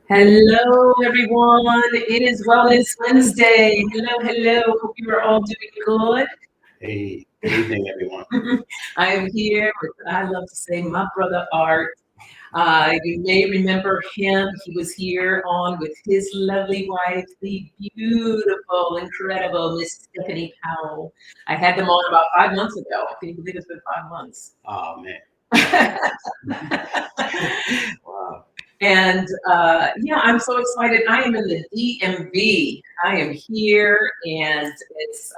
Hello, everyone. It is Wellness Wednesday. Hello, hello. Hope you are all doing good. Hey, good evening, everyone. I am here with, I love to say, my brother Art. You may remember him. He was here on with his lovely wife, the beautiful, incredible Miss Stephanie Powell. I had them on about 5 months ago. Can you believe it's been 5 months? Oh man, wow. And yeah, I'm so excited. I am in the DMV. I am here, and it's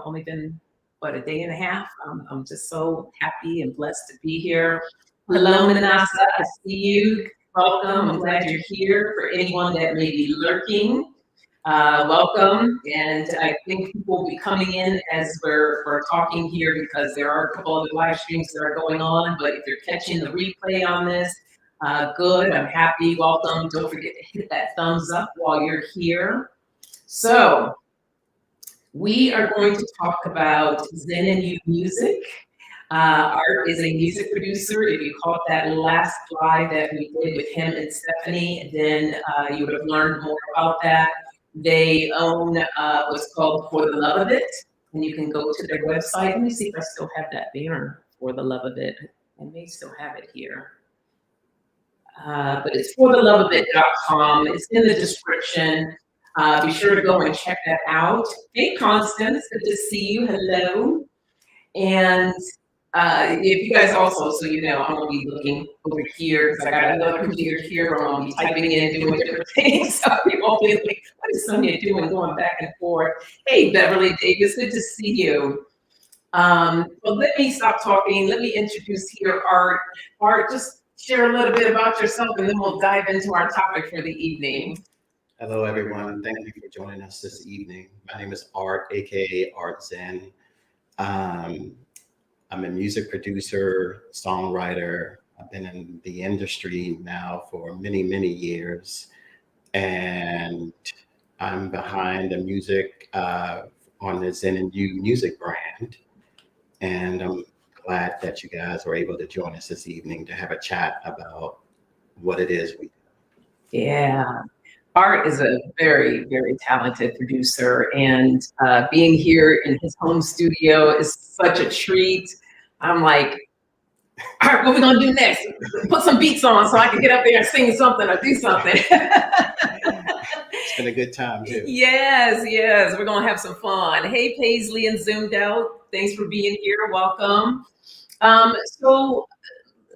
only been what, a day and a half. I'm just so happy and blessed to be here. Hello, Manasa. I see you. Welcome. I'm glad you're here. For anyone that may be lurking, welcome. And I think people will be coming in as we're talking here because there are a couple other live streams that are going on. But if you're catching the replay on this, good. I'm happy. Welcome. Don't forget to hit that thumbs up while you're here. So we are going to talk about Zen In You music. Art is a music producer. If you caught that last live that we did with him and Stephanie, then you would have learned more about that. They own what's called For the Love of It, and you can go to their website. Let me see if I still have that banner, For the Love of It. I may still have it here. But it's fortheloveofit.com. It's in the description. Be sure to go and check that out. Hey, Constance, good to see you. Hello. And if you guys also, so you know, I'm going to be looking over here because I got another computer here where I'll be typing in, doing different things. So you won't be like, what is Sonia doing, going back and forth? Hey, Beverly Davis, good to see you. Well, let me stop talking. Let me introduce here Art. Art, just share a little bit about yourself and then we'll dive into our topic for the evening. Hello, everyone. Thank you for joining us this evening. My name is Art, aka Art Zen. Um, I'm a music producer, songwriter. I've been in the industry now for many, many years, and I'm behind the music on the Zen In You music brand. And I'm glad that you guys were able to join us this evening to have a chat about what it is we do. Yeah. Art is a very, very talented producer, and being here in his home studio is such a treat. I'm like, Art, what are we gonna do next? Put some beats on so I can get up there and sing something or do something. It's been a good time too. Yes, yes, we're gonna have some fun. Hey, Paisley and Zoomed Out, thanks for being here. Welcome. So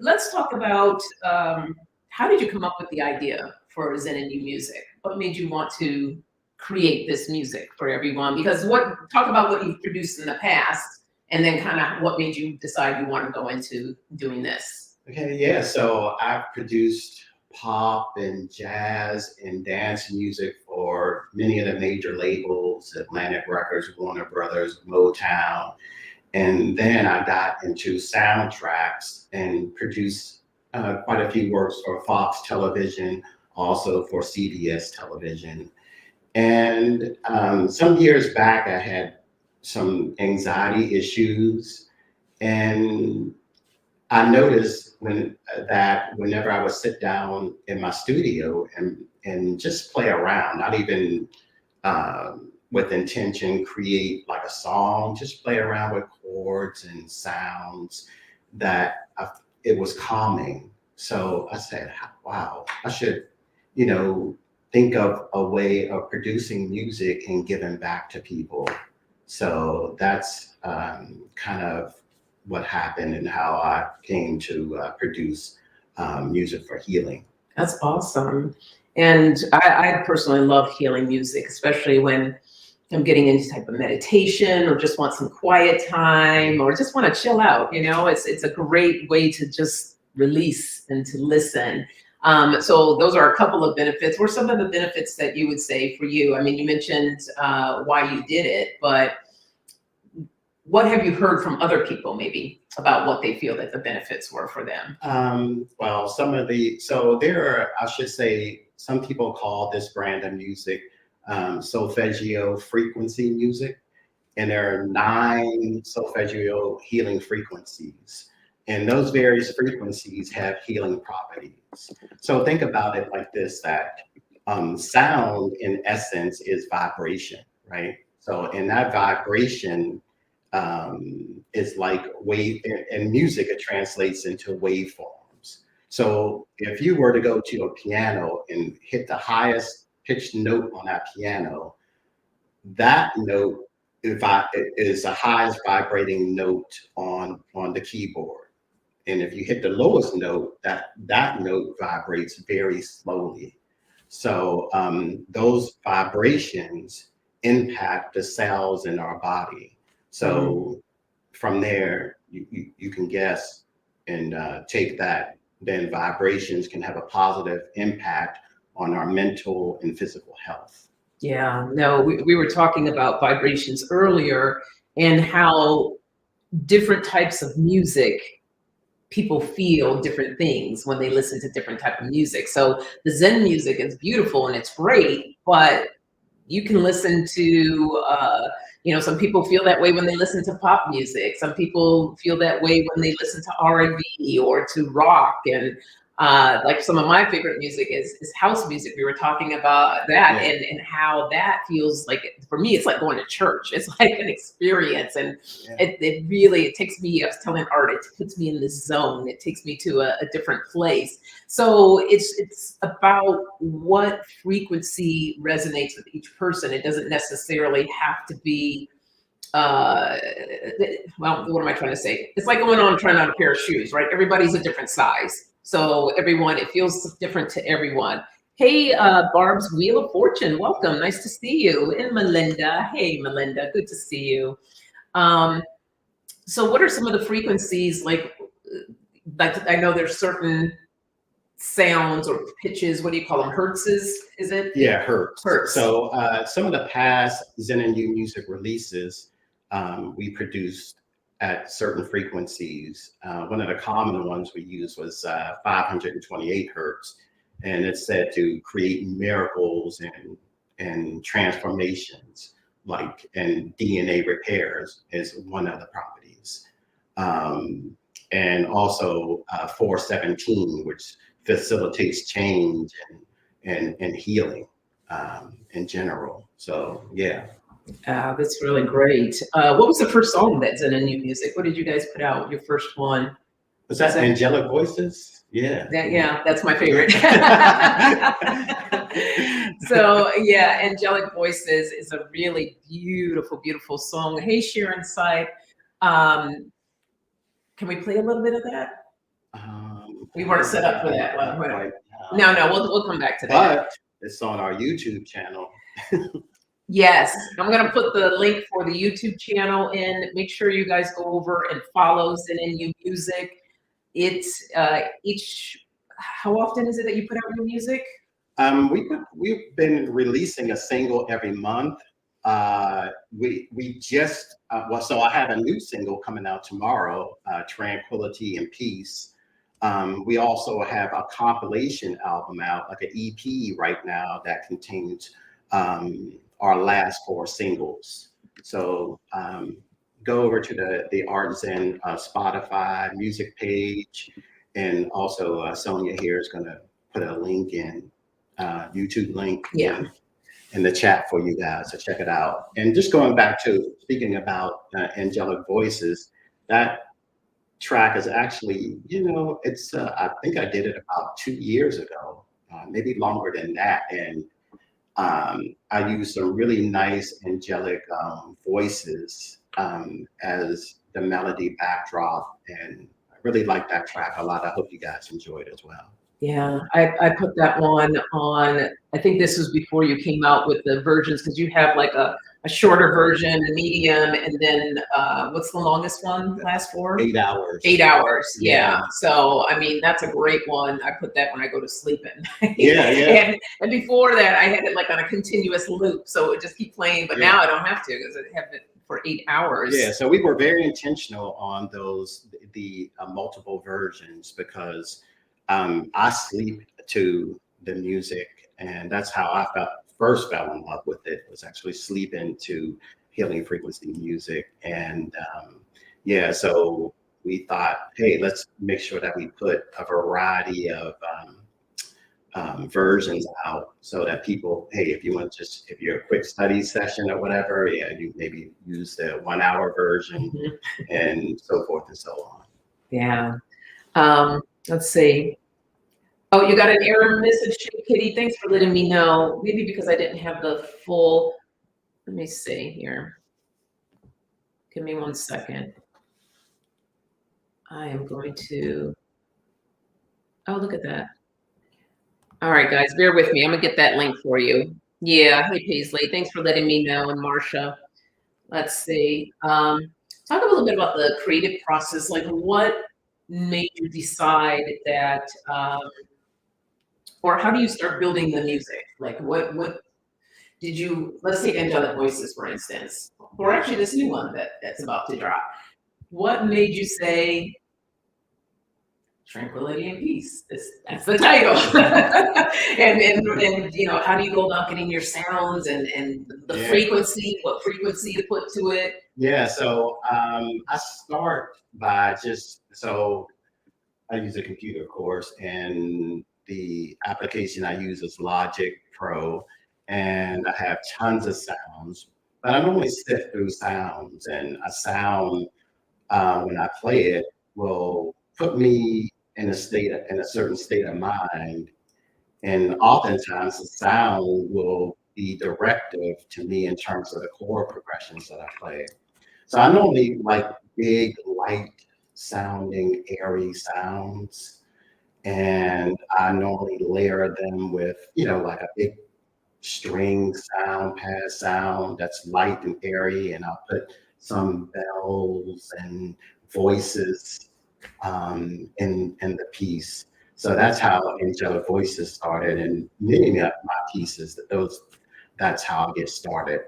let's talk about how did you come up with the idea for Zen and You music? What made you want to create this music for everyone? Because talk about what you've produced in the past, and then kind of what made you decide you want to go into doing this. Okay, yeah. So I've produced pop and jazz and dance music for many of the major labels, Atlantic Records, Warner Brothers, Motown. And then I got into soundtracks and produced quite a few works for Fox Television, also for CBS Television. And some years back, I had some anxiety issues, and I noticed that whenever I would sit down in my studio and just play around, not even with intention, create like a song, just play around with chords and sounds, it was calming. So I said, wow, I should, you know, think of a way of producing music and giving back to people. So that's kind of what happened and how I came to produce music for healing. That's awesome. And I personally love healing music, especially when I'm getting into type of meditation or just want some quiet time or just want to chill out. It's a great way to just release and to listen. So those are a couple of benefits. What are some of the benefits that you would say for you? I mean, you mentioned why you did it, but what have you heard from other people maybe about what they feel that the benefits were for them? Well, there are, I should say, some people call this brand of music solfeggio frequency music, and there are 9 solfeggio healing frequencies. And those various frequencies have healing properties. So think about it like this, that sound in essence is vibration, right? So in that vibration is like wave, in music, it translates into waveforms. So if you were to go to a piano and hit the highest pitched note on that piano, that note is the highest vibrating note on the keyboard. And if you hit the lowest note, that note vibrates very slowly. So those vibrations impact the cells in our body. So from there, you can guess and take that. Then vibrations can have a positive impact on our mental and physical health. Yeah, no, we were talking about vibrations earlier and how different types of music, people feel different things when they listen to different type of music. So the Zen music is beautiful and it's great, but you can listen to some people feel that way when they listen to pop music. Some people feel that way when they listen to R&B or to rock. And like some of my favorite music is house music. We were talking about that, and how that feels like, for me, it's like going to church. It's like an experience. And it really, it takes me, I was telling Art, it puts me in this zone. It takes me to a different place. So it's about what frequency resonates with each person. It doesn't necessarily have to be, well, what am I trying to say? It's like going on trying on a pair of shoes, right? Everybody's a different size. So everyone, it feels different to everyone. Hey, Barb's Wheel of Fortune, welcome. Nice to see you. And Melinda, hey, Melinda, good to see you. So what are some of the frequencies, like I know there's certain sounds or pitches, what do you call them, hertzes, is it? Yeah, hertz. Hertz. So some of the past Zen In You music releases we produced at certain frequencies. One of the common ones we used was 528 hertz, and it's said to create miracles and transformations, like, and DNA repairs is one of the properties. And also 417, which facilitates change and healing in general. So yeah. That's really great. What was the first song that's in a new music? What did you guys put out? Your first one? Was that Angelic Voices? Yeah. Yeah, that's my favorite. So yeah, Angelic Voices is a really beautiful, beautiful song. Hey, Sharon Side. Can we play a little bit of that? We weren't set up for that one. Right. No, we'll come back to that. But it's on our YouTube channel. Yes, I'm gonna put the link for the YouTube channel in. Make sure you guys go over and follow Zen In You Music. It's how often is it that you put out new music? We've been releasing a single every month. We just so I have a new single coming out tomorrow, Tranquility and Peace. We also have a compilation album out, like an EP right now, that contains our last 4 singles. So go over to the Art Zen Spotify music page, and also Sonia here is going to put a link in, YouTube link in the chat for you guys to check it out. And just going back to speaking about Angelic Voices, that track is actually, it's I think I did it about 2 years ago, maybe longer than that. And I used some really nice angelic voices as the melody backdrop, and I really like that track a lot. I hope you guys enjoy it as well. Yeah, I put that one on. I think this was before you came out with the versions, because you have like a shorter version, a medium, and then what's the longest one? Last 4? 8 hours. 8 hours. Yeah. So I mean, that's a great one. I put that when I go to sleep at night. Yeah. And before that, I had it like on a continuous loop, so it would just keep playing. But now I don't have to, because I have it for 8 hours. Yeah. So we were very intentional on the multiple versions, because I sleep to the music, and that's how I first fell in love with it, was actually sleeping to healing frequency music. And so we thought, hey, let's make sure that we put a variety of versions out so that people, hey, if you want just, if you're a quick study session or whatever, yeah, you maybe use the 1 hour version and so forth and so on. Yeah. Let's see. Oh, you got an error message, Kitty. Thanks for letting me know. Maybe because I didn't have the full, let me see here. Give me 1 second. I am going to, oh, look at that. All right, guys, bear with me. I'm gonna get that link for you. Yeah, hey Paisley, thanks for letting me know, and Marsha. Let's see. Talk a little bit about the creative process. Like, what made you decide that, or how do you start building the music? Like, what did you? Let's take Angelic Voices for instance, or actually this new one that's about to drop. What made you say, tranquility and peace? That's the title. and you know, how do you go about getting your sounds and the frequency, what frequency to put to it? Yeah, so I start by just, so I use a computer, of course, and the application I use is Logic Pro, and I have tons of sounds, but I normally sift through sounds, and a sound, when I play it, will put me in a certain state of mind, and oftentimes the sound will be directive to me in terms of the chord progressions that I play. So I normally like big, light sounding, airy sounds, and I normally layer them with, you know, like a big string sound, pad sound that's light and airy, and I'll put some bells and voices in the piece. So that's how Angelic Voices started, and many of my pieces, that's how I get started.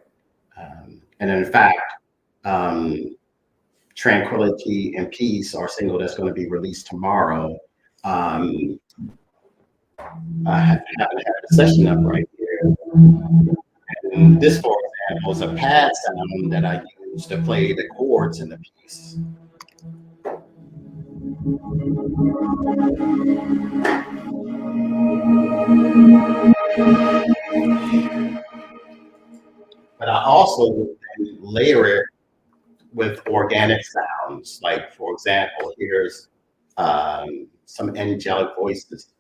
And in fact, Tranquility and Peace, our single that's going to be released tomorrow. I happen to have the session up right here. And this, for example, is a pad sound that I use to play the chords in the piece. But I also layer it with organic sounds. Like, for example, here's some angelic voices.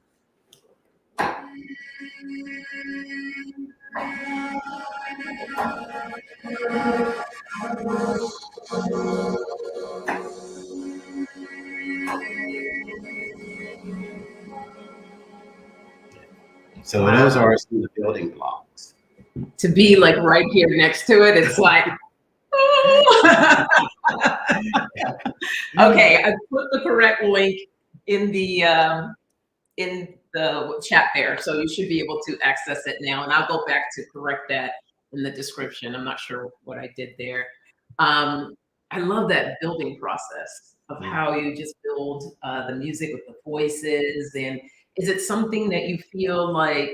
So those are some of the building blocks. To be like right here next to it, it's like, okay, I put the correct link in the chat there, so you should be able to access it now. And I'll go back to correct that in the description. I'm not sure what I did there. I love that building process of how you just build the music with the voices. And is it something that you feel like,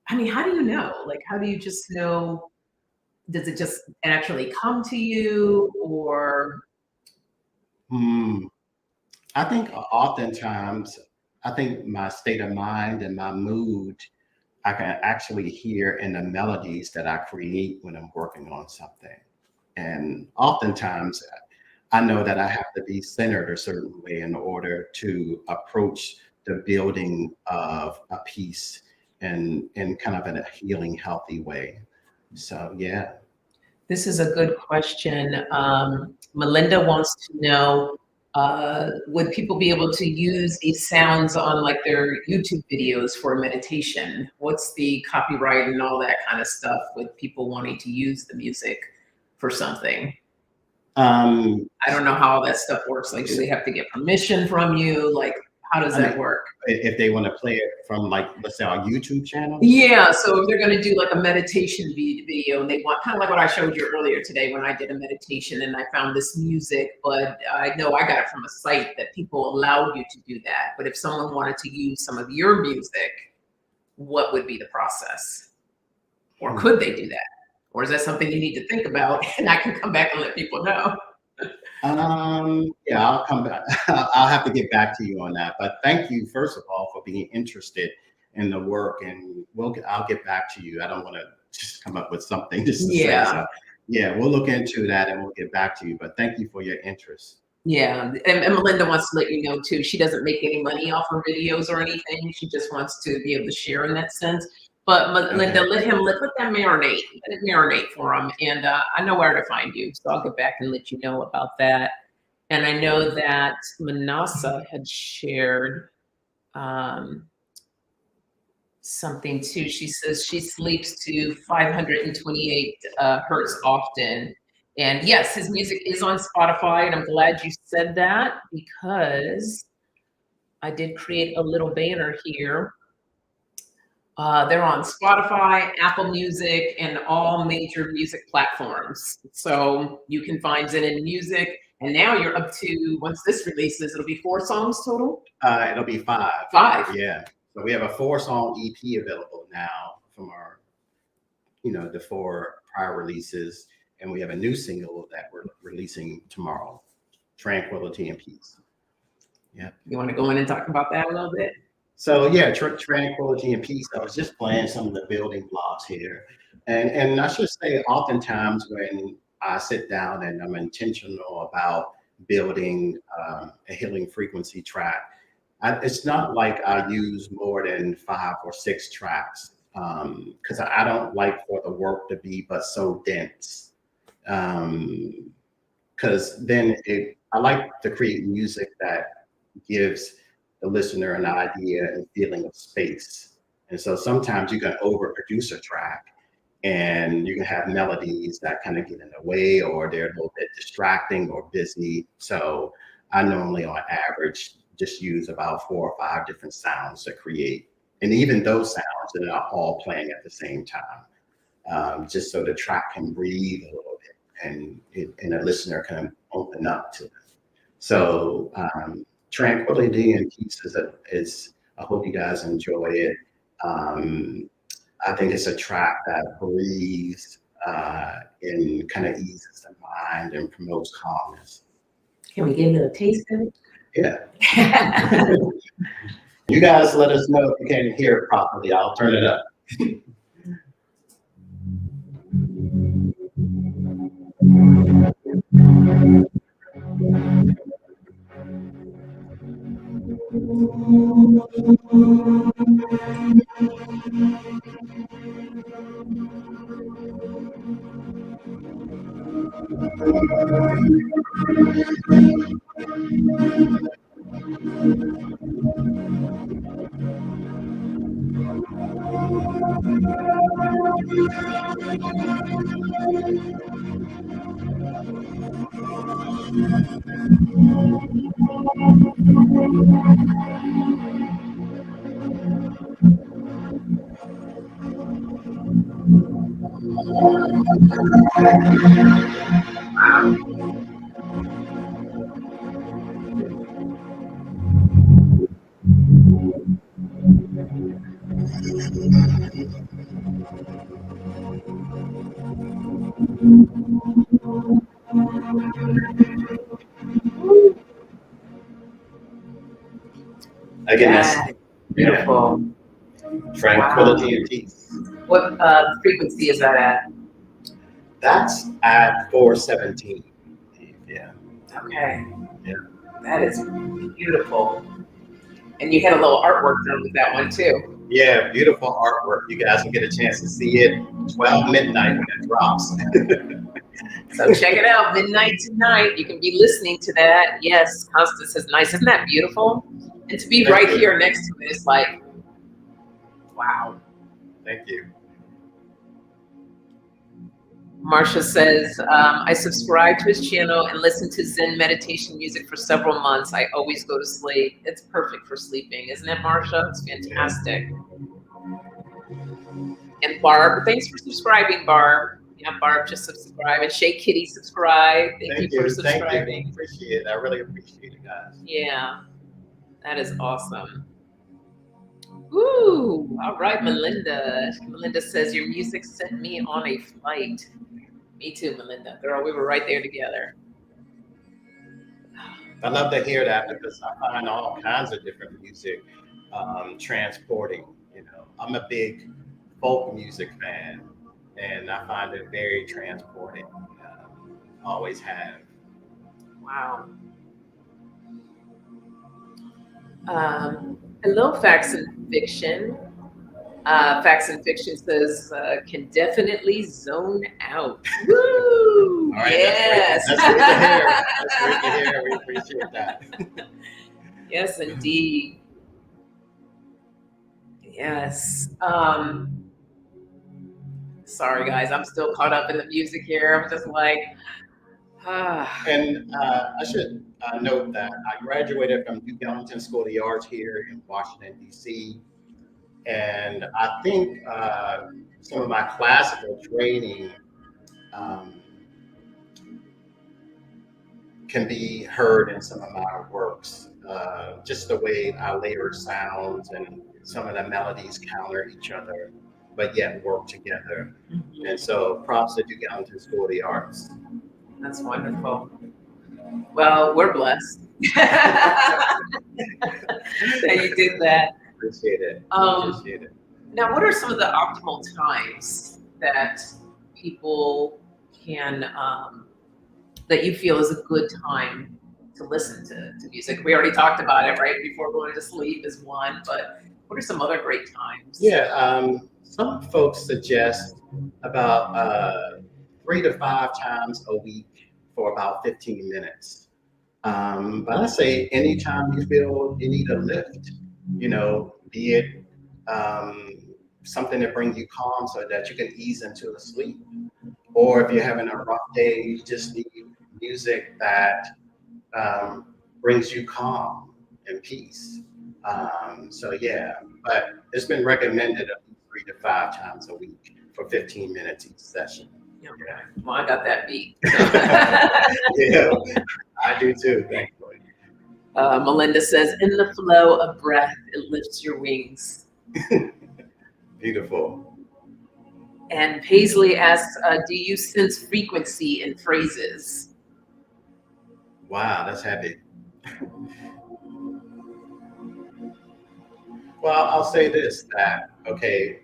I mean, how do you know? Like, how do you just know? Does it just actually come to you, or? I think oftentimes, I think my state of mind and my mood, I can actually hear in the melodies that I create when I'm working on something. And oftentimes, I know that I have to be centered a certain way in order to approach the building of a piece in kind of in a healing, healthy way. So, yeah. This is a good question. Melinda wants to know, would people be able to use these sounds on like their YouTube videos for meditation? What's the copyright and all that kind of stuff with people wanting to use the music for something? I don't know how all that stuff works. Like, do they have to get permission from you? Like, how does that work? If they want to play it from, like, let's say, our YouTube channel? Yeah, so if they're going to do like a meditation video, and they want, kind of like what I showed you earlier today when I did a meditation and I found this music, but I know I got it from a site that people allowed you to do that. But if someone wanted to use some of your music, what would be the process? Or could they do that? Or is that something you need to think about and I can come back and let people know? Yeah, I'll come back. I'll have to get back to you on that. But thank you, first of all, for being interested in the work, and I'll get back to you. I don't want to just come up with something just to say. Yeah. So, yeah, we'll look into that and we'll get back to you. But thank you for your interest. Yeah, and Melinda wants to let you know too, she doesn't make any money off her videos or anything. She just wants to be able to share in that sense. But Melinda, Okay. let that marinate. Let it marinate for him. And I know where to find you. So I'll get back and let you know about that. And I know that Manasa had shared something too. She says she sleeps to 528 hertz often. And yes, his music is on Spotify. And I'm glad you said that because I did create a little banner here. They're on Spotify, Apple Music, and all major music platforms. So you can find Zen In Music. And now you're up to, once this releases, it'll be 4 songs total? It'll be 5. 5. Yeah. So we have a 4-song EP available now from our, the 4 prior releases. And we have a new single that we're releasing tomorrow, Tranquility and Peace. Yeah. You want to go in and talk about that a little bit? So yeah, Tranquility and Peace. I was just playing some of the building blocks here. And I should say, oftentimes when I sit down and I'm intentional about building a healing frequency track, it's not like I use more than 5 or 6 tracks, because I don't like for the work to be but so dense. Because then I like to create music that gives the listener an idea and feeling of space. And so sometimes you can overproduce a track and you can have melodies that kind of get in the way, or they're a little bit distracting or busy. So I normally on average just use about 4 or 5 different sounds to create. And even those sounds are not all playing at the same time, just so the track can breathe a little bit and the listener can open up to it. So Tranquility and Peace I hope you guys enjoy it. I think it's a track that breathes and kind of eases the mind and promotes calmness. Can we give it a taste of it? Yeah. You guys let us know if you can't hear it properly. I'll turn it up. Again, that's beautiful. Tranquility and Peace. What frequency is that at? That's at 417. Yeah. Okay. Yeah. That is beautiful. And you had a little artwork done with that one too. Yeah, beautiful artwork. You guys will get a chance to see it 12 midnight when it drops. So check it out, midnight tonight. You can be listening to that. Yes, Constance is nice. Isn't that beautiful? And to be right here next to it, it's like, wow. Thank you. Marsha says, I subscribe to his channel and listen to Zen meditation music for several months. I always go to sleep. It's perfect for sleeping, isn't it, Marsha? It's fantastic. And Barb, thanks for subscribing, Barb. Yeah, Barb just subscribed. And Shay Kitty subscribe. Thank you for subscribing. Thank you. Appreciate it. I really appreciate it, guys. Yeah, that is awesome. Ooh, all right, Melinda. Melinda says, your music sent me on a flight. Me too, Melinda. Girl, we were right there together. I love to hear that because I find all kinds of different music transporting. I'm a big folk music fan, and I find it very transporting. Always have. Wow. Hello, Facts and Fiction. Facts and Fiction says, can definitely zone out. Woo! All right, Yes. that's great to hear. That's great to hear. We appreciate that. Yes, indeed. Yes. Sorry, guys. I'm still caught up in the music here. I'm just like, ah. And I should note that I graduated from Duke Ellington School of the Arts here in Washington, D.C. And I think some of my classical training um, can be heard in some of my works. Just the way I layer sounds and some of the melodies counter each other, but yet work together. And so props to Duke Ellington School of the Arts. That's wonderful. Well, we're blessed that you did that. Appreciate it. Appreciate it. Now, what are some of the optimal times that people can, that you feel is a good time to listen to music? We already talked about it, right? Before going to sleep is one, but what are some other great times? Yeah, some folks suggest about 3 to 5 times a week for about 15 minutes. But I say anytime you feel you need a lift, be it something that brings you calm so that you can ease into a sleep. Or if you're having a rough day, you just need music that brings you calm and peace. So yeah, but it's been recommended 3 to 5 times a week for 15 minutes each session. Okay. Well, I got that beat. Yeah, I do too, thankfully. Melinda says, in the flow of breath, it lifts your wings. Beautiful. And Paisley asks, do you sense frequency in phrases? Wow, that's heavy. Well, I'll say this, that, okay,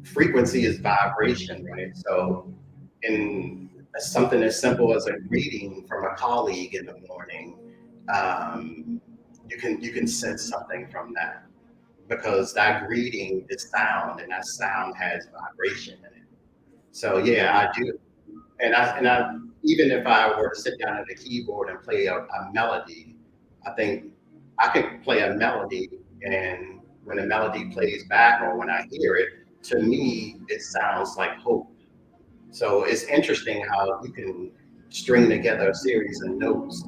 frequency is vibration, right? So in something as simple as a greeting from a colleague in the morning, you can sense something from that because that greeting is sound and that sound has vibration in it. So yeah, I do. And I even if I were to sit down at the keyboard and play a melody, I think I could play a melody, and when a melody plays back or when I hear it, to me it sounds like hope. So it's interesting how you can string together a series of notes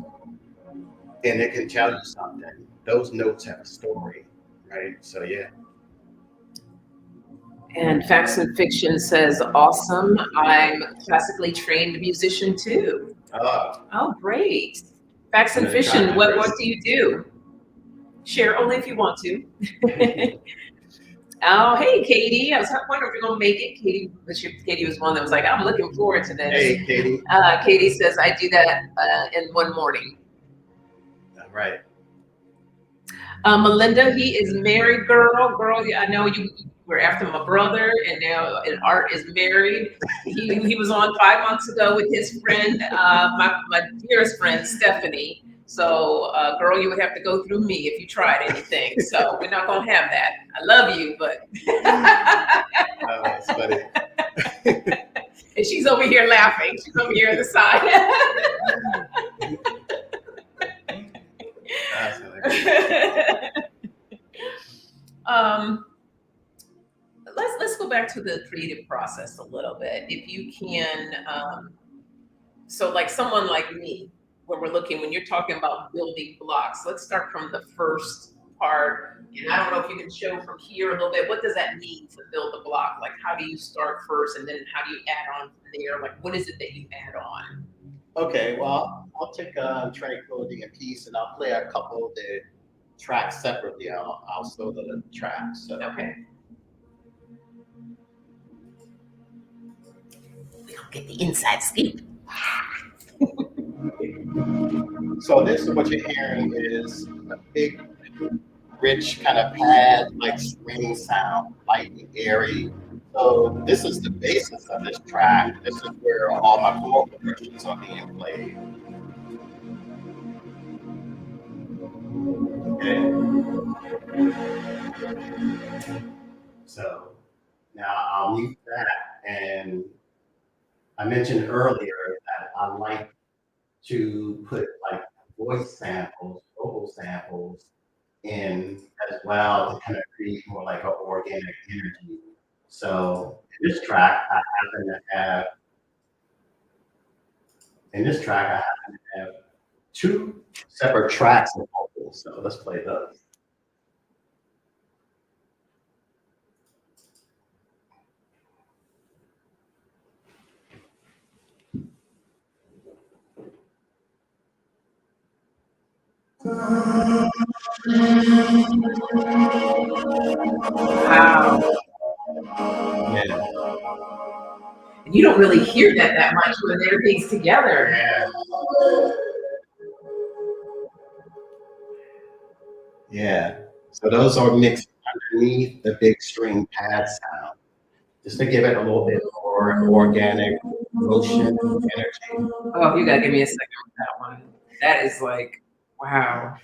and it can tell you something. Those notes have a story, right? So yeah. And Facts and Fiction says, awesome. I'm a classically trained musician too. Oh, great. Facts and Fiction, what do you do? Share only if you want to. Oh, hey, Katie. I was wondering if you're going to make it. Katie was one that was like, I'm looking forward to this. Hey, Katie. Katie says, I do that in one morning. All right. Melinda, he is married, girl. I know you were after my brother, and now Art is married. He was on 5 months ago with his friend, my dearest friend, Stephanie. So, girl, you would have to go through me if you tried anything. So we're not gonna have that. I love you, but Oh, that's funny. And she's over here laughing. She's over here on the side. Let's go back to the creative process a little bit. If you can, so like someone like me, when you're talking about building blocks, let's start from the first part. And I don't know if you can show from here a little bit, what does that mean to build a block? Like, how do you start first and then how do you add on from there? Like, what is it that you add on? Okay, well, I'll take Tranquility and Peace and I'll play a couple of the tracks separately. I'll solo the tracks. So. Okay. We don't get the inside scoop. So this is what you're hearing is a big, rich kind of pad, like swing sound, light and airy. So this is the basis of this track. This is where all my chord progressions are being played. Okay. So now I'll mute that. And I mentioned earlier that I like to put like voice samples, vocal samples in as well to kind of create more like an organic energy. So in this track I happen to have two separate tracks of vocals. So let's play those. Wow. Yeah. And you don't really hear that much when everything's together. Yeah. Yeah. So those are mixed underneath the big string pad sound, just to give it a little bit more organic motion energy. Oh, you gotta give me a second with that one. That is like, wow.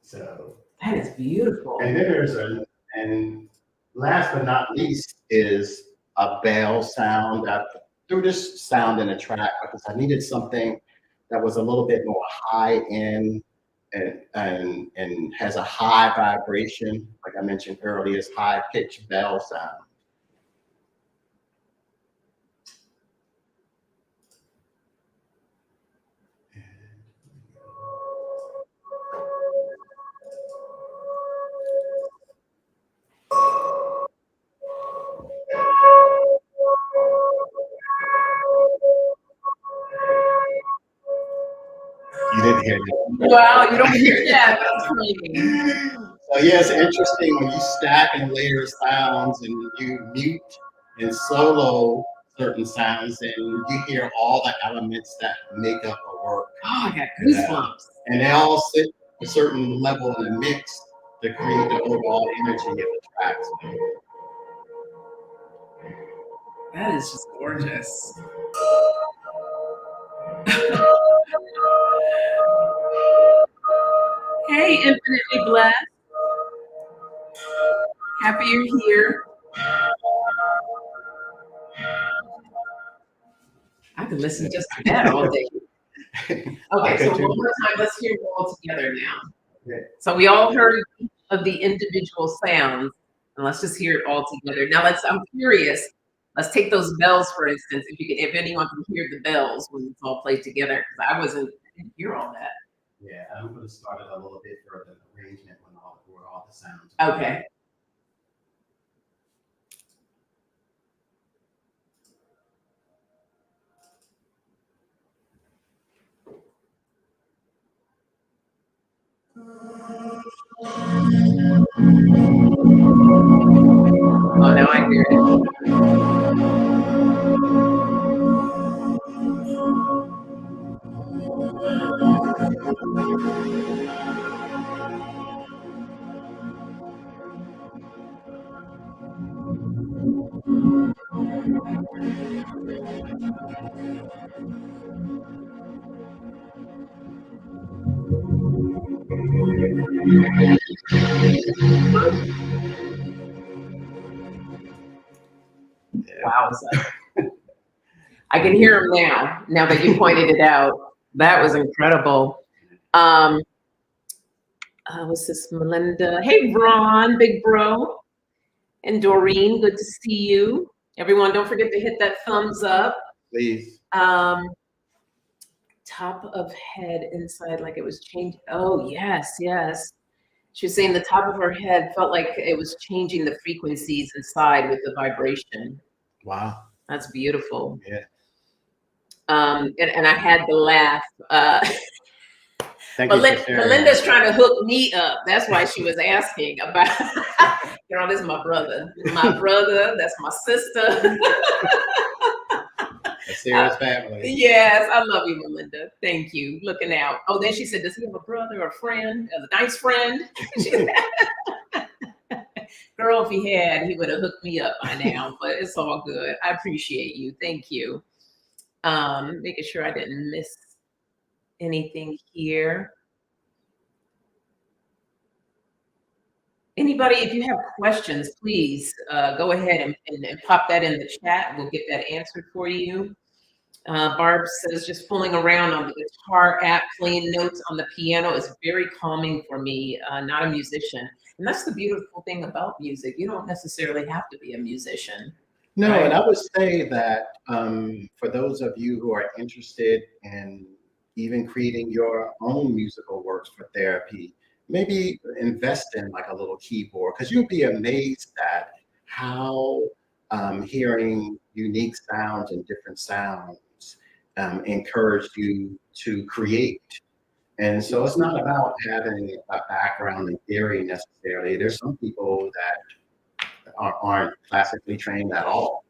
So That is beautiful. and then and last but not least is a bell sound. I threw this sound in a track because I needed something that was a little bit more high end and has a high vibration. Like I mentioned earlier, it's high pitched bell sound. You didn't hear it. Wow, you don't hear that. That's funny. So yeah, it's interesting when you stack and layer sounds and you mute and solo certain sounds and you hear all the elements that make up a work. Oh, I got goosebumps. And they all sit a certain level in the mix to create the overall energy of the tracks. That is just gorgeous. Hey, infinitely blessed. Happy you're here. I could listen just to that all day. Okay, so one more time, let's hear it all together now. Okay. So we all heard each of the individual sounds, and let's just hear it all together. Now I'm curious, let's take those bells, for instance, if anyone can hear the bells when it's all played together, because I didn't hear all that. Yeah, I'm going to start it a little bit further arrangement where all the sounds. Okay. Oh, now I hear it. Wow. I can hear him now that you pointed it out. That was incredible. What's this, Melinda? Hey, Ron, big bro. And Doreen, good to see you. Everyone, don't forget to hit that thumbs up. Please. Top of head inside like it was changed. Oh, yes. She was saying the top of her head felt like it was changing the frequencies inside with the vibration. Wow. That's beautiful. Yeah. And I had to laugh. Melinda's trying to hook me up. That's why she was asking about, this is my brother. My brother, that's my sister. A serious family. Yes, I love you, Melinda. Thank you. Looking out. Oh, then she said, does he have a brother or a friend? A nice friend? Girl, if he had, he would have hooked me up by now, but it's all good. I appreciate you. Thank you. Making sure I didn't miss anything here. Anybody, if you have questions, please go ahead and pop that in the chat. We'll get that answered for you. Barb says, just fooling around on the guitar app, playing notes on the piano is very calming for me, not a musician. And that's the beautiful thing about music. You don't necessarily have to be a musician. No, right? and I would say that for those of you who are interested in even creating your own musical works for therapy, maybe invest in like a little keyboard, because you'll be amazed at how hearing unique sounds and different sounds encourage you to create. And so it's not about having a background in theory necessarily. There's some people that aren't classically trained at all.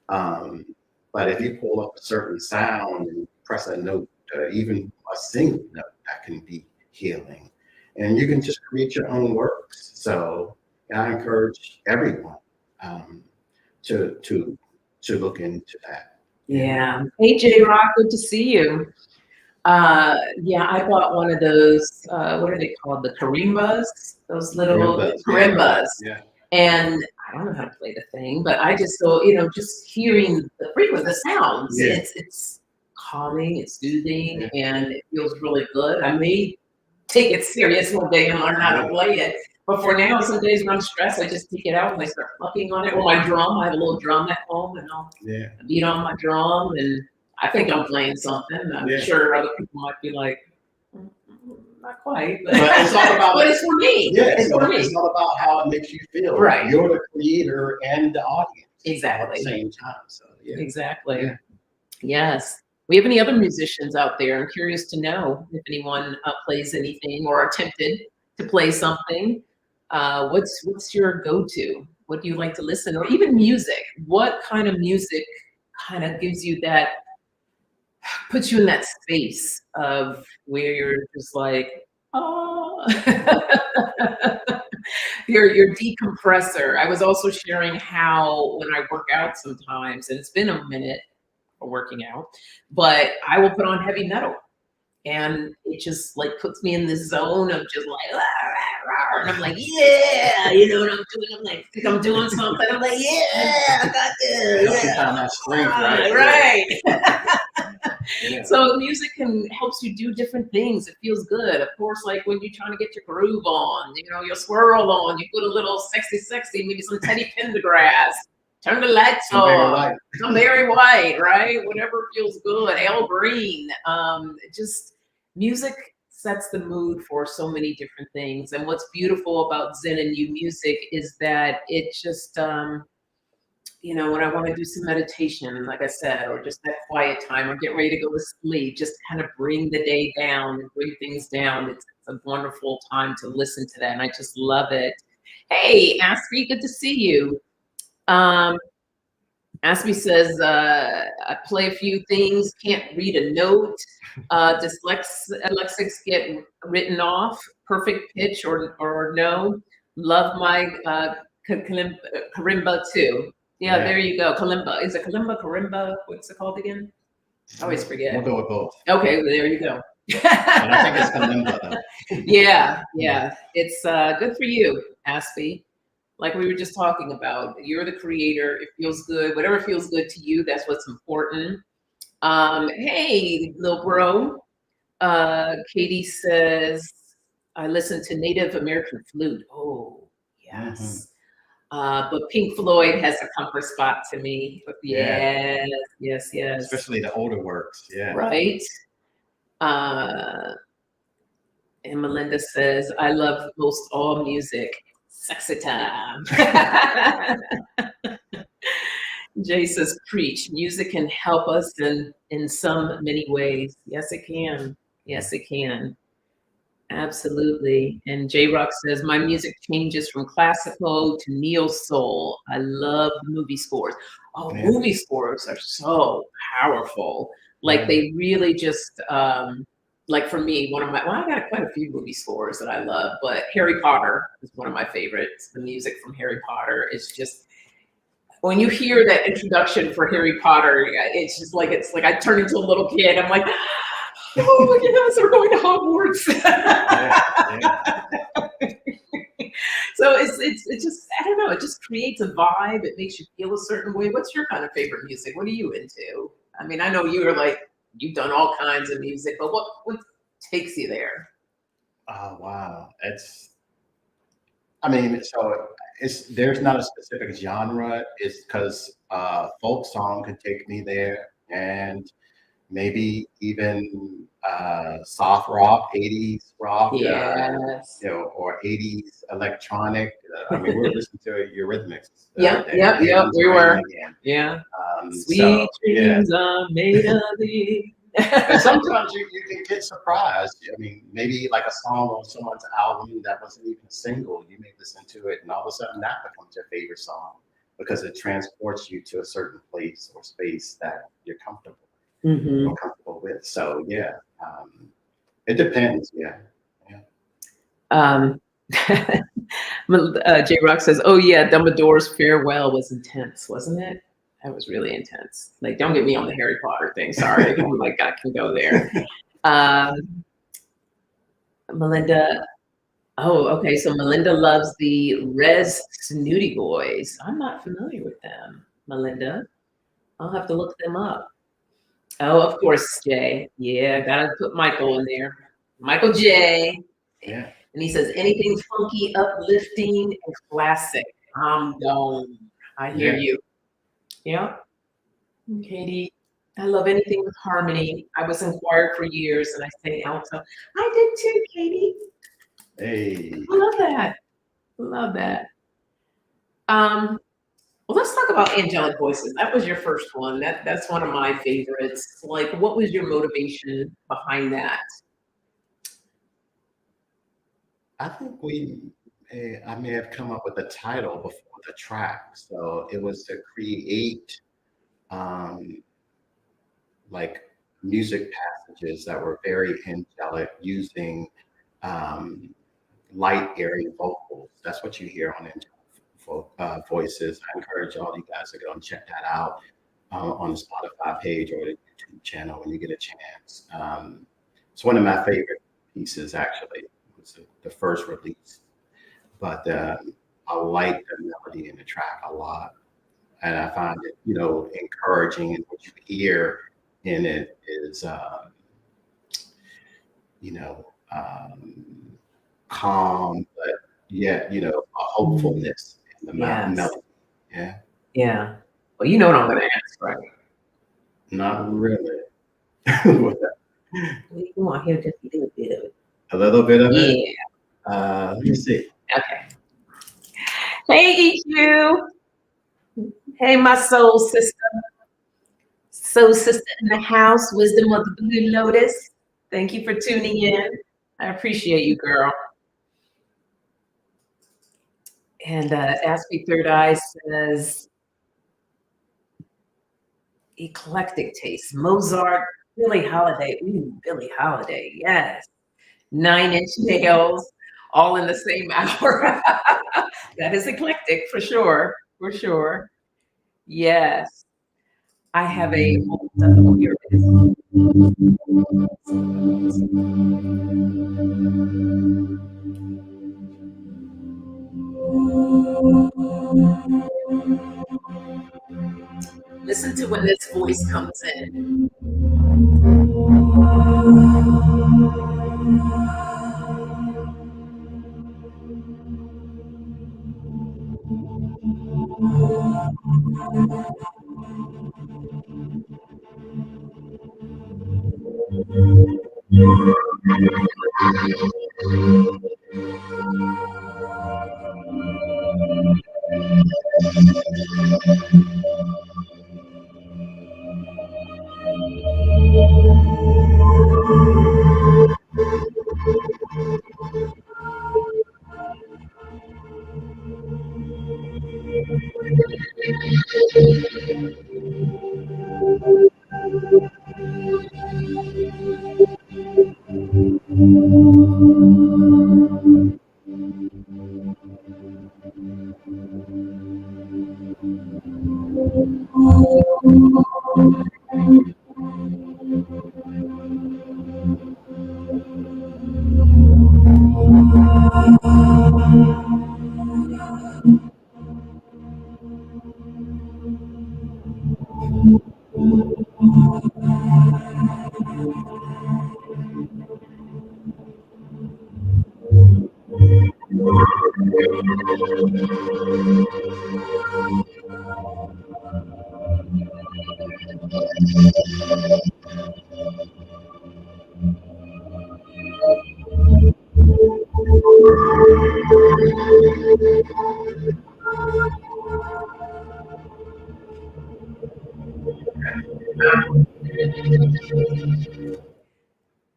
But if you pull up a certain sound and press a note, even a single note, that can be healing. And you can just create your own works. So I encourage everyone to look into that. Yeah. Hey, J Rock, good to see you. Yeah, I bought one of those, what are they called? The Karimbas? Those little Karimbas. Yeah. And I don't know how to play the thing, but I just so just hearing the sounds, Yeah. it's calming, it's soothing, and it feels really good. I may take it serious one day and learn how to play it. But for now, some days when I'm stressed, I just take it out and I start plucking on it. Or my drum, I have a little drum at home, and I'll beat on my drum, and I think I'm playing something. I'm sure other people might be like, not quite, but it's all about. But it's for me. Yeah, it's for me. It's all about how it makes you feel. Right. You're the creator and the audience. Exactly. At the same time. So Exactly. Yeah. Yes. We have any other musicians out there? I'm curious to know if anyone plays anything or attempted to play something. What's your go-to? What do you like to listen, or even music? What kind of music kind of gives you that, puts you in that space of where you're just like, oh, your decompressor. I was also sharing how when I work out sometimes, and it's been a minute for working out, but I will put on heavy metal. And it just like puts me in this zone of just like, rah, rah, rah, and I'm like, yeah, you know what I'm doing? I'm like, think I'm doing something. I'm like, yeah, I got this. Yeah. That strength, right. Yeah. So music helps you do different things. It feels good. Of course, like when you're trying to get your groove on, your swirl on, you put a little sexy, maybe some Teddy Pendergrass. Turn the lights on. Some Barry White, right? Whatever feels good. Al Green. Just music sets the mood for so many different things. And what's beautiful about Zen In You music is that it just, when I want to do some meditation, like I said, or just that quiet time, or get ready to go to sleep, just kind of bring the day down and bring things down. It's a wonderful time to listen to that. And I just love it. Hey, Aspie, good to see you. Aspie says, I play a few things, can't read a note. Dyslexics get written off, perfect pitch or no. Love my kalimba too. Yeah, there you go. Kalimba. Is it kalimba, karimba? What's it called again? I always forget. We'll go with both. Okay, well, there you go. And I think it's kalimba though. Yeah. It's good for you, Aspie. Like we were just talking about, you're the creator. It feels good. Whatever feels good to you, that's what's important. Hey, little bro. Katie says, I listen to Native American flute. Oh, yes. But Pink Floyd has a comfort spot to me. Yes. Especially the older works. Yeah. Right. And Melinda says, I love most all music. Sexy time. Jay says, preach. Music can help us in some many ways. Yes, it can. Yes, it can. Absolutely. And J Rock says, my music changes from classical to neo soul. I love the movie scores. Oh, Yeah. movie scores are so powerful. Like Yeah. they really just like for me, I got quite a few movie scores that I love, but Harry Potter is one of my favorites. The music from Harry Potter is just when you hear that introduction for Harry Potter, it's like I turn into a little kid. I'm like, oh yes, we're going to Hogwarts. Yeah. Yeah. So it's just I don't know. It just creates a vibe. It makes you feel a certain way. What's your kind of favorite music? What are you into? I mean, I know you're like you've done all kinds of music, but what takes you there? Oh wow. I mean, so there's not a specific genre. It's because folk song could take me there, and maybe even soft rock, 80s rock, Yes. or 80s electronic. I mean, we were listening to Eurythmics the other Yep. day. Yep. Yep. Heaven's We Rain were. again. Yeah. So Sweet yeah, dreams are made of thee. and sometimes you can get surprised. I mean, maybe like a song on someone's album that wasn't even a single, you may listen to it, and all of a sudden that becomes your favorite song because it transports you to a certain place or space that you're comfortable Hmm. or comfortable with. So yeah, it depends. Yeah, yeah, Um, J Rock says, "Oh yeah, Dumbledore's farewell was intense, wasn't it? That was really intense. Like, don't get me on the Harry Potter thing. Sorry, I'm like I can go there." Um, Melinda. Oh, okay. So Melinda loves the Res Snooty Boys. I'm not familiar with them, Melinda. I'll have to look them up. Oh, of course, Jay. Yeah, gotta put Michael in there. Michael J. yeah, And he says, anything funky, uplifting, and classic. I'm gone. I hear yeah. you. Yeah. Katie, I love anything with harmony. I was in choir for years and I sang alto. I did too, Katie. Hey, I love that. Love that. Um, well, let's talk about angelic voices. That was your first one. That's one of my favorites. Like, what was your motivation behind that? I think I may have come up with a title before the track, so it was to create um, like music passages that were very angelic using um, light, airy vocals. That's what you hear on Angelic Voices. I encourage all you guys to go and check that out on the Spotify page or the YouTube channel when you get a chance. It's one of my favorite pieces, actually. It was the first release, but I like the melody in the track a lot, and I find it, encouraging. And what you hear in it is, you know, calm, but yet, a Mm, hopefulness in the yes. melody. Yeah, Yeah. Well, you know what I'm going to ask, right? not really. We want to hear just a little bit of it. A little bit of it. Yeah. Let me see. Okay. Hey, EQ. Hey, my soul sister in the house, wisdom of the blue lotus. Thank you for tuning in. I appreciate you, girl. And Ask Me Third Eye says, eclectic taste. Mozart, Billie Holiday. Ooh, Billie Holiday. Yes. 9 Inch Nails, all in the same hour. That is eclectic for sure. For sure. Yes. I have a oh, here it is. Listen to when this voice comes in.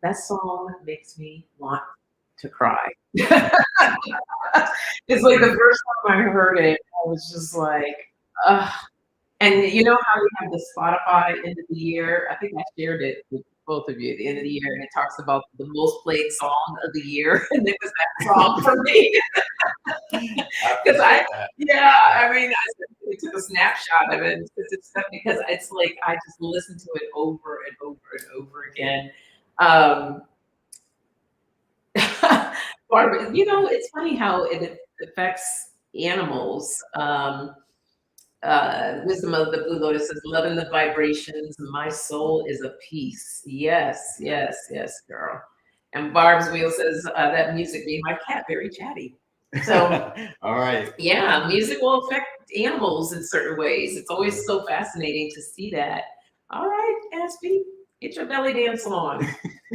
That song makes me want to cry. It's like the first time I heard it, I was just like, ugh. And you know how we have the Spotify end of the year? I think I shared it with both of you at the end of the year, and it talks about the most played song of the year, and it was that song for me. Because yeah, I mean, I took a snapshot of it because it's like I just listen to it over and over and over again. Um, Barbara, you know, it's funny how it affects animals. Wisdom of the Blue Lotus says, loving the vibrations, my soul is a peace. Yes, yes, yes, girl. And Barb's Wheel says, that music made my cat very chatty. So, all right. Yeah, music will affect animals in certain ways. It's always so fascinating to see that. All right, Aspie, get your belly dance on.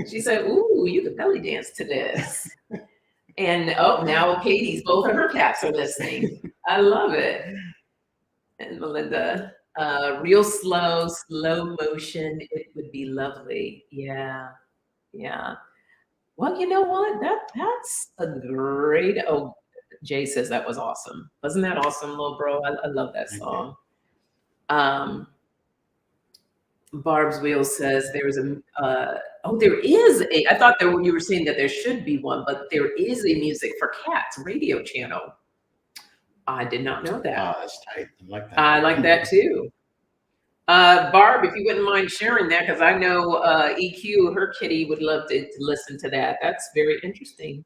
She said, ooh, you can belly dance to this. And oh, now Katie's, both of her cats are listening. I love it. And Melinda, real slow motion, it would be lovely. Yeah, yeah. Well, you know what? That's a great. Oh, Jay says that was awesome. Wasn't that awesome, little bro? I love that song. Um, Barb's Wheel says there's a. Oh, there is a. I thought you were saying that there should be one, but there is a music for cats radio channel. I did not know that. Oh, that's tight. I like that. I like that too. Barb, if you wouldn't mind sharing that, because I know EQ, her kitty, would love to listen to that. That's very interesting.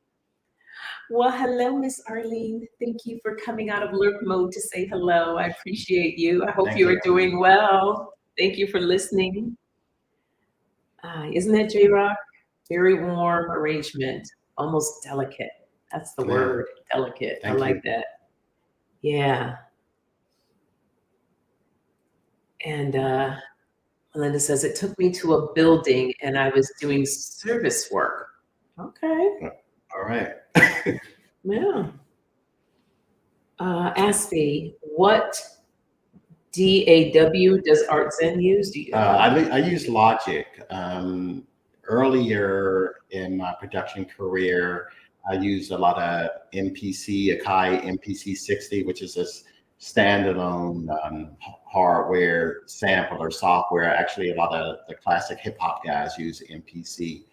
Well, hello, Miss Arlene. Thank you for coming out of lurk mode to say hello. I appreciate you. I hope you are doing well. Thank you for listening. Isn't that J-Rock? Very warm arrangement, almost delicate. That's the word, delicate. I like that. Yeah. And Melinda says, it took me to a building and I was doing service work. Okay. All right. Yeah. Aspie, what DAW does Art Zen use? Do you I use Logic. Earlier in my production career, I used a lot of MPC, Akai MPC 60, which is a standalone hardware sampler software. Actually, a lot of the classic hip hop guys use MPC,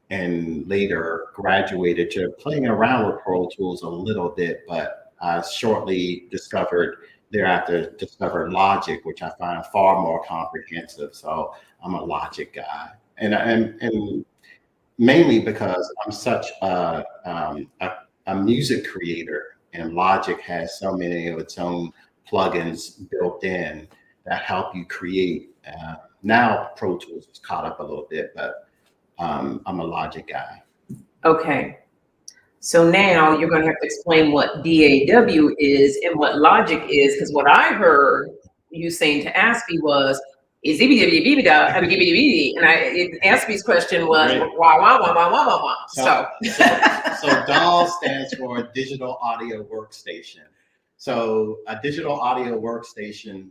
and later graduated to playing around with Pro Tools a little bit, but I shortly discovered Logic, which I find far more comprehensive. So I'm a Logic guy, and mainly because I'm such a music creator, and Logic has so many of its own plugins built in that help you create. Now Pro Tools is caught up a little bit, but I'm a Logic guy. Okay. So now you're going to have to explain what DAW is and what Logic is, because what I heard you saying to Aspie was, and Aspie's question was, wah. So DAW stands for Digital Audio Workstation. So a digital audio workstation,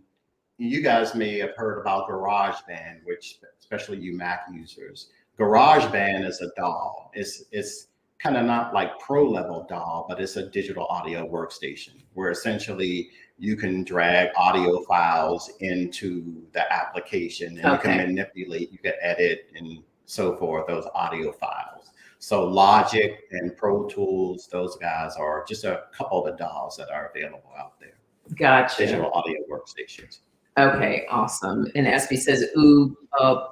you guys may have heard about Garageband, which especially you Mac users. Garageband is a DAW. It's kind of not like pro level DAW, but it's a digital audio workstation where essentially you can drag audio files into the application and you can manipulate, you can edit and so forth, those audio files. So Logic and Pro Tools, those guys are just a couple of the DAWs that are available out there. Gotcha. Digital audio workstations. Okay, awesome. And Aspie says, ooh,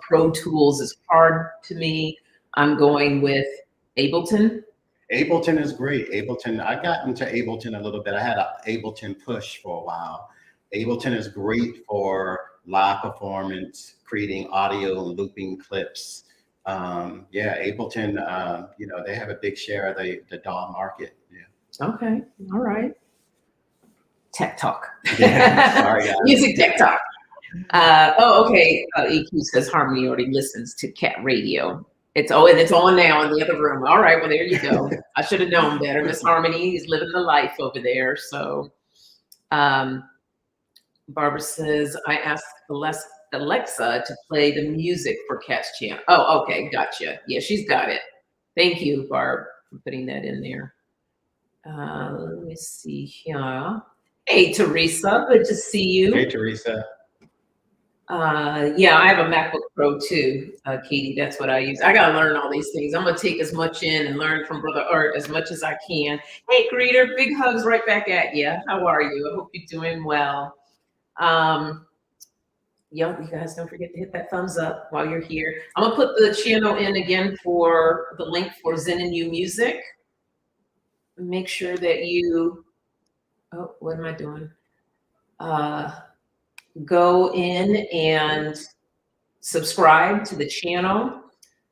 Pro Tools is hard to me. I'm going with Ableton. Ableton is great. Ableton, I got into Ableton a little bit. I had an Ableton Push for a while. Ableton is great for live performance, creating audio and looping clips. Yeah, Ableton, you know, they have a big share of the DAW market. Yeah. Okay, all right. Tech talk. Yeah, sorry, guys. Music tech talk. Okay. EQ says Harmony already listens to Cat Radio. It's on now in the other room. All right, well, there you go. I should have known better. Miss Harmony is living the life over there. So Barbara says, I asked Alexa to play the music for Cat's channel. Oh, okay, gotcha. Yeah, she's got it. Thank you, Barb, for putting that in there. Let me see here. Hey, Teresa, good to see you. Hey, Teresa. Yeah, I have a MacBook Pro too, Katie. That's what I use. I gotta learn all these things. I'm gonna take as much in and learn from Brother Art as much as I can. Hey, Greeter, big hugs right back at you. How are you? I hope you're doing well. Yeah, you guys don't forget to hit that thumbs up while you're here. I'm gonna put the channel in again for the link for Zen In You music. Make sure that you, oh, what am I doing? Go in and subscribe to the channel.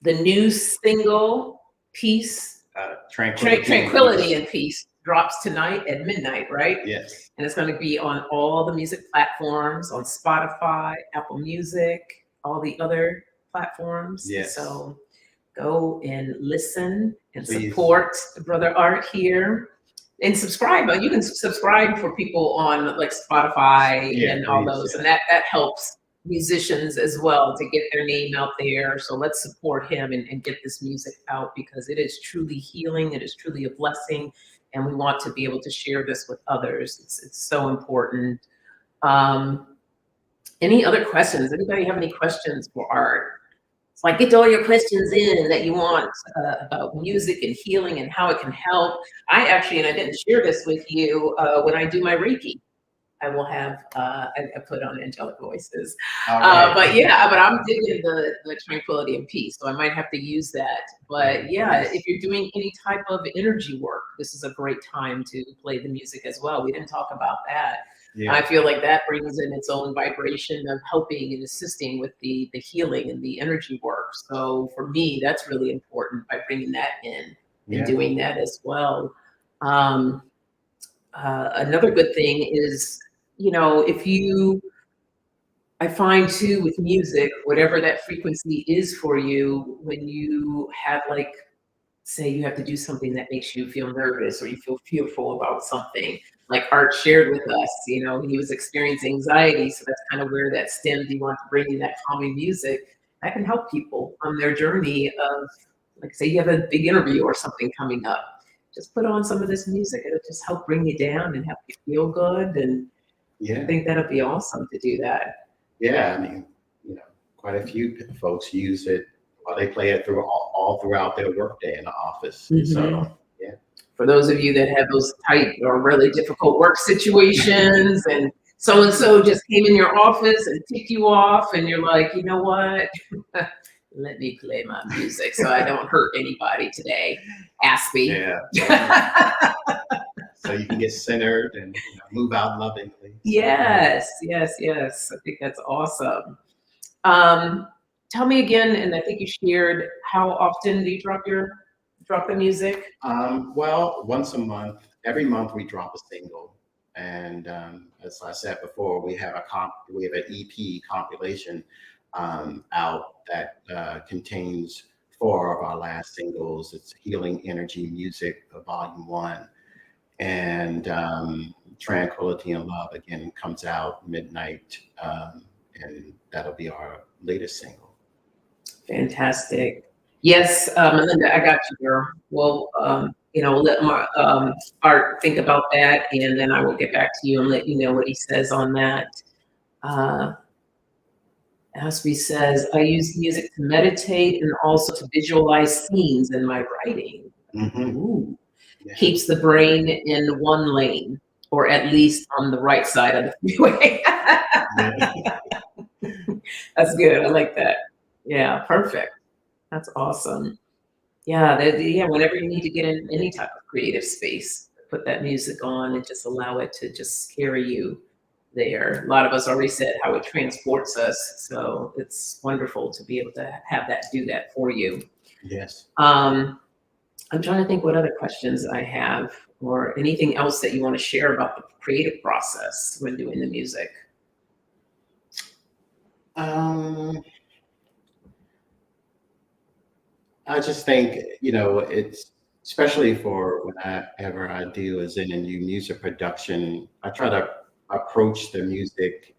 The new single piece, Tranquility and Peace, drops tonight at midnight, right? Yes. And it's going to be on all the music platforms, on Spotify, Apple Music, all the other platforms. Yes. So go and listen and Please support Brother Art here. And subscribe. You can subscribe for people on like Spotify and all those, and that helps musicians as well to get their name out there. So let's support him and get this music out because it is truly healing. It is truly a blessing, and we want to be able to share this with others. It's so important. Any other questions? Anybody have any questions for Art? It's like, get all your questions in that you want about music and healing and how it can help. I actually, and I didn't share this with you, when I do my Reiki, I will have, I put on Angelic Voices. Right. But yeah, but I'm digging the Tranquility and Peace, so I might have to use that. But yeah, if you're doing any type of energy work, this is a great time to play the music as well. We didn't talk about that. Yeah. I feel like that brings in its own vibration of helping and assisting with the healing and the energy work. So for me, that's really important by bringing that in and doing that as well. Another good thing is, you know, I find too with music, whatever that frequency is for you, when you have like, say you have to do something that makes you feel nervous or you feel fearful about something, like Art shared with us, you know, he was experiencing anxiety. So that's kind of where that stemmed. You want to bring in that calming music that can help people on their journey of, like, say you have a big interview or something coming up, just put on some of this music. It'll just help bring you down and help you feel good. And I think that'll be awesome to do that. Yeah, I mean, you know, quite a few folks use it while they play it through all throughout their workday in the office. Mm-hmm. So, yeah. For those of you that have those tight or really difficult work situations and so-and-so just came in your office and ticked you off and you're like, you know what? Let me play my music so I don't hurt anybody today. Aspie. Yeah. So you can get centered and move out lovingly. Yes. I think that's awesome. Tell me again, and I think you shared, how often do you drop the music? Well, once a month. Every month we drop a single, and as I said before, we have an EP compilation out that contains 4 of our last singles. It's Healing Energy Music, Volume 1, and Tranquility and Love again comes out midnight, and that'll be our latest single. Fantastic. Yes, Melinda, I got you, girl. Well, we'll let Art think about that, and then I will get back to you and let you know what he says on that. Uh, Asby says, I use music to meditate and also to visualize scenes in my writing. Mm-hmm. Ooh. Yeah. Keeps the brain in one lane, or at least on the right side of the freeway. That's good. I like that. Yeah, perfect. That's awesome. Yeah, yeah. Whenever you need to get in any type of creative space, put that music on and just allow it to just carry you there. A lot of us already said how it transports us, so it's wonderful to be able to have that do that for you. Yes. I'm trying to think what other questions I have, or anything else that you want to share about the creative process when doing the music. Um, I just think, it's especially for whenever I do a Zen In You music production, I try to approach the music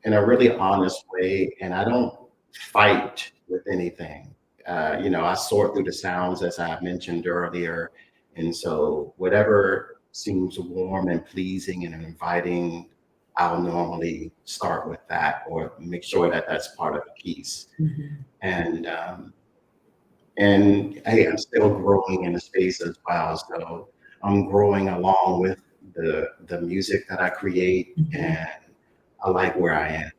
in a really honest way, and I don't fight with anything. I sort through the sounds as I mentioned earlier, and so whatever seems warm and pleasing and inviting, I'll normally start with that or make sure that that's part of the piece. And and hey, I'm still growing in the space as well, so I'm growing along with the music that I create, and I like where I am.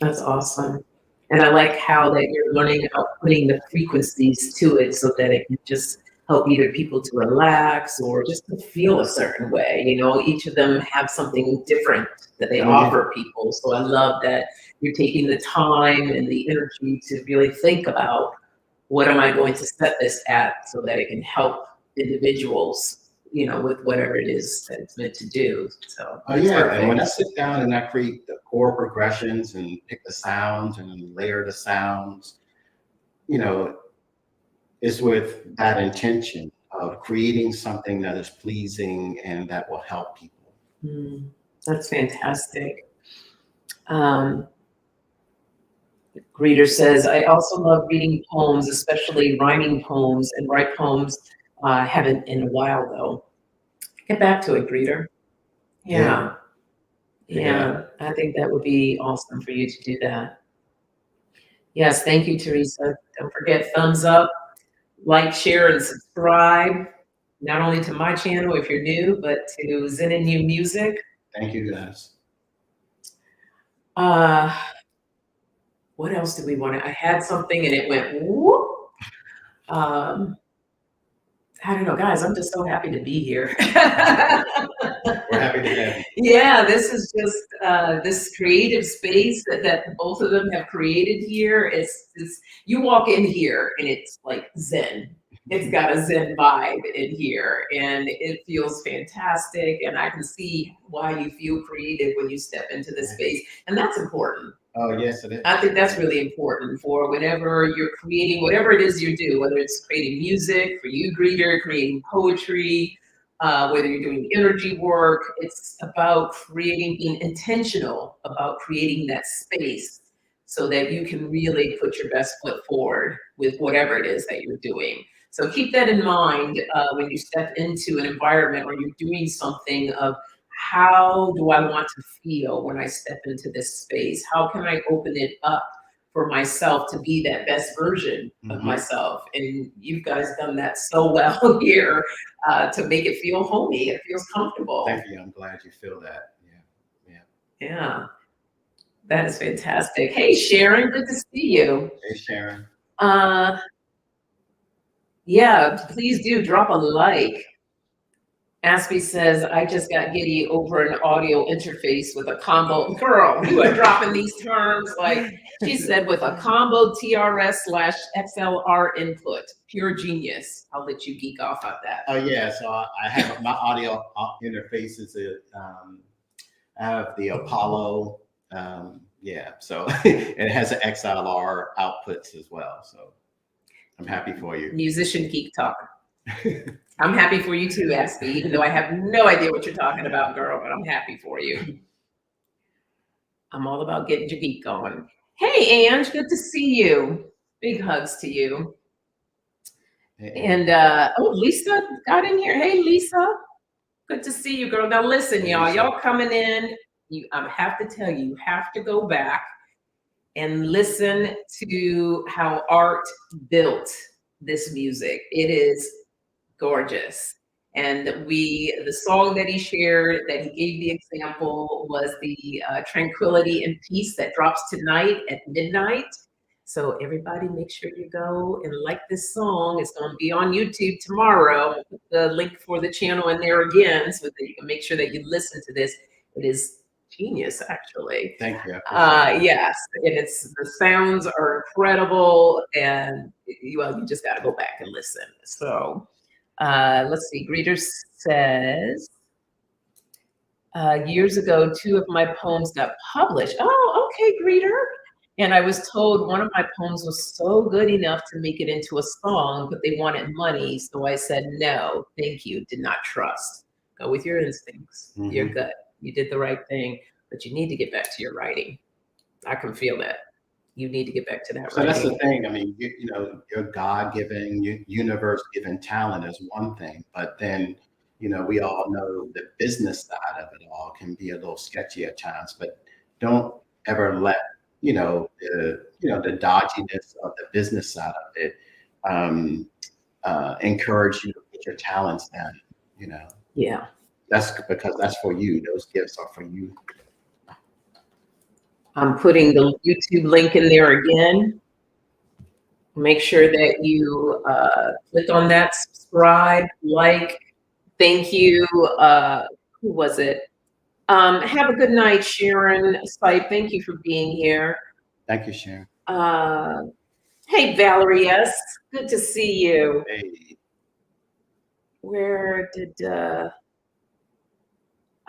That's awesome. And I like how that you're learning about putting the frequencies to it so that it can just help either people to relax or just to feel a certain way. Each of them have something different that they Oh, yeah. offer people. So I love that you're taking the time and the energy to really think about what am I going to set this at so that it can help individuals, with whatever it is that it's meant to do. So Oh that's yeah, and when I perfect. sit down and I create the chord progressions and pick the sounds and then layer the sounds, you know, it's with that intention of creating something that is pleasing and that will help people. That's fantastic. Um, Greeter says, I also love reading poems, especially rhyming poems, and write poems. Haven't in a while though. Get back to it, Greeter. Yeah, Yeah, yeah. yeah. I think that would be awesome for you to do that. Yes, thank you, Teresa. Don't forget thumbs up, like, share, and subscribe. Not only to my channel if you're new, but to Zen In You Music. Thank you guys. Uh, what else did we want to? I had something and it went whoop. Um, I don't know, guys. I'm just so happy to be here. We're happy to have you. Yeah, this is just this creative space that both of them have created here. It's you walk in here and it's like Zen. It's got a Zen vibe in here, and it feels fantastic. And I can see why you feel creative when you step into this space, and that's important. Oh yes, it is. I think that's really important for whenever you're creating whatever it is you do, whether it's creating music for you, Greeter, creating poetry, whether you're doing energy work. It's about being intentional about creating that space so that you can really put your best foot forward with whatever it is that you're doing. So keep that in mind when you step into an environment or you're doing something of how do I want to feel when I step into this space? How can I open it up for myself to be that best version of myself? And you guys done that so well here to make it feel homey. It feels comfortable. Thank you. I'm glad you feel that. Yeah. Yeah. That is fantastic. Hey, Sharon, good to see you. Hey, Sharon. Yeah, please do drop a like. Aspie says, I just got giddy over an audio interface with a combo. Girl, you are dropping these terms like she said with a combo TRS/XLR input. Pure genius. I'll let you geek off at that. Oh yeah, so I have my audio interfaces. I have the Apollo. Yeah, so it has an XLR outputs as well. So I'm happy for you. Musician geek talk. I'm happy for you too, Aspie, even though I have no idea what you're talking about, girl, but I'm happy for you. I'm all about getting your geek going. Hey, Ange, good to see you. Big hugs to you. And oh, Lisa got in here. Hey, Lisa, good to see you, girl. Now listen, Hey, y'all. Lisa. Y'all coming in. I have to tell you, you have to go back and listen to how Art built this music. It is gorgeous. And the song that he shared, that he gave the example, was the Tranquility and Peace that drops tonight at midnight. So everybody make sure you go and like this song. It's going to be on YouTube tomorrow. I'll put the link for the channel in there again so that you can make sure that you listen to this. It is genius, actually. Thank you. I appreciate it. Yes, and the sounds are incredible, and well, you just got to go back and listen. So let's see. Greeter says, years ago, 2 of my poems got published. Oh, okay, Greeter. And I was told one of my poems was so good enough to make it into a song, but they wanted money. So I said, no, thank you, did not trust. Go with your instincts, your gut. You did the right thing, but you need to get back to your writing. I can feel that. You need to get back to that So writing. that's the thing. I mean, you know, your God-given, universe-given talent is one thing, but then, you know, we all know the business side of it all can be a little sketchy at times. But don't ever let the dodginess of the business side of it encourage you to put your talents down. You know. Yeah. That's because that's for you. Those gifts are for you. I'm putting the YouTube link in there again. Make sure that you click on that, subscribe, like. Thank you. Who was it? Have a good night, Sharon Stipe. Thank you for being here. Thank you, Sharon. Hey, Valerie S. Good to see you. Hey. Where did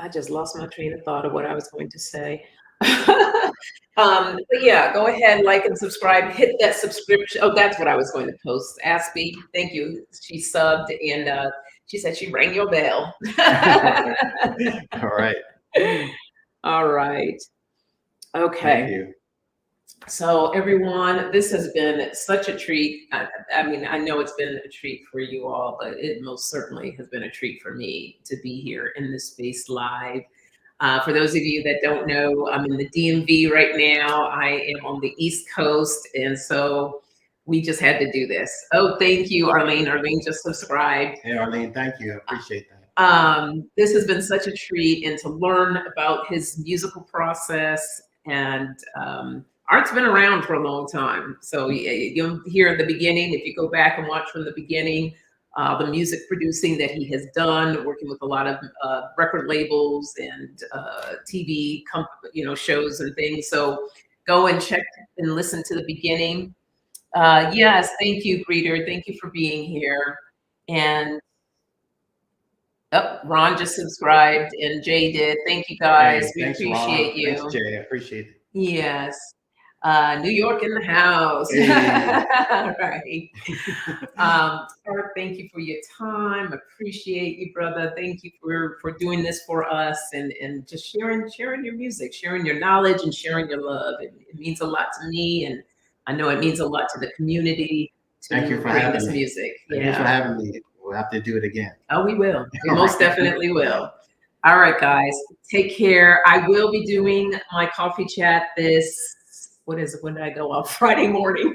I just lost my train of thought of what I was going to say. But yeah, go ahead, like and subscribe. Hit that subscription. Oh, that's what I was going to post. Aspie, thank you. She subbed and she said she rang your bell. All right. All right. Okay. Thank you. So everyone, this has been such a treat. I mean, I know it's been a treat for you all, but it most certainly has been a treat for me to be here in this space live. For those of you that don't know, I'm in the DMV right now. I am on the East Coast, and so we just had to do this. Oh, thank you, Arlene. Arlene just subscribed. Hey, Arlene, thank you. I appreciate that. This has been such a treat, and to learn about his musical process. And Art's been around for a long time. So you'll hear in the beginning, if you go back and watch from the beginning, the music producing that he has done, working with a lot of record labels and TV shows and things. So go and check and listen to the beginning. Yes, thank you, Greeter. Thank you for being here. And Ron just subscribed and Jay did. Thank you guys. Hey, we appreciate Ron. you. Thanks, Jay. I appreciate it. Yes. New York in the house. Hey. Right. Art, thank you for your time. Appreciate you, brother. Thank you for doing this for us and just sharing your music, sharing your knowledge and sharing your love. It means a lot to me, and I know it means a lot to the community. Thank you for having this me. music. Thanks for having me. We'll have to do it again. Oh, we will. We most definitely will. All right, guys. Take care. I will be doing my coffee chat when did I go off? Friday morning.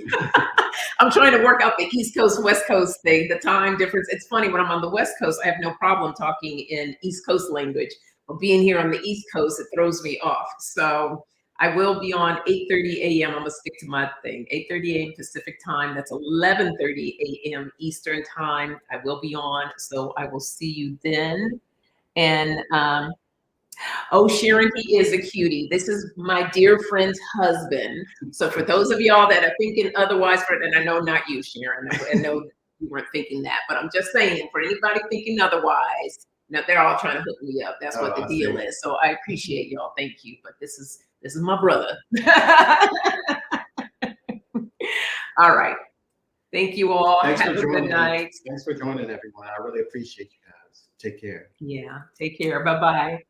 I'm trying to work out the East Coast, West Coast thing, the time difference. It's funny, when I'm on the West Coast, I have no problem talking in East Coast language. But being here on the East Coast, it throws me off. So I will be on 8:30 a.m. I'm going to stick to my thing. 8:30 a.m. Pacific time. That's 11:30 a.m. Eastern time. I will be on. So I will see you then. And oh, Sharon, he is a cutie. This is my dear friend's husband. So for those of y'all that are thinking otherwise, and I know not you, Sharon, I know you weren't thinking that, but I'm just saying, for anybody thinking otherwise, they're all trying to hook me up. That's what the deal is. So I appreciate y'all. Thank you. But this is my brother. All right. Thank you all. Thanks Have a good night. Thanks for joining, everyone. I really appreciate you guys. Take care. Yeah. Take care. Bye-bye.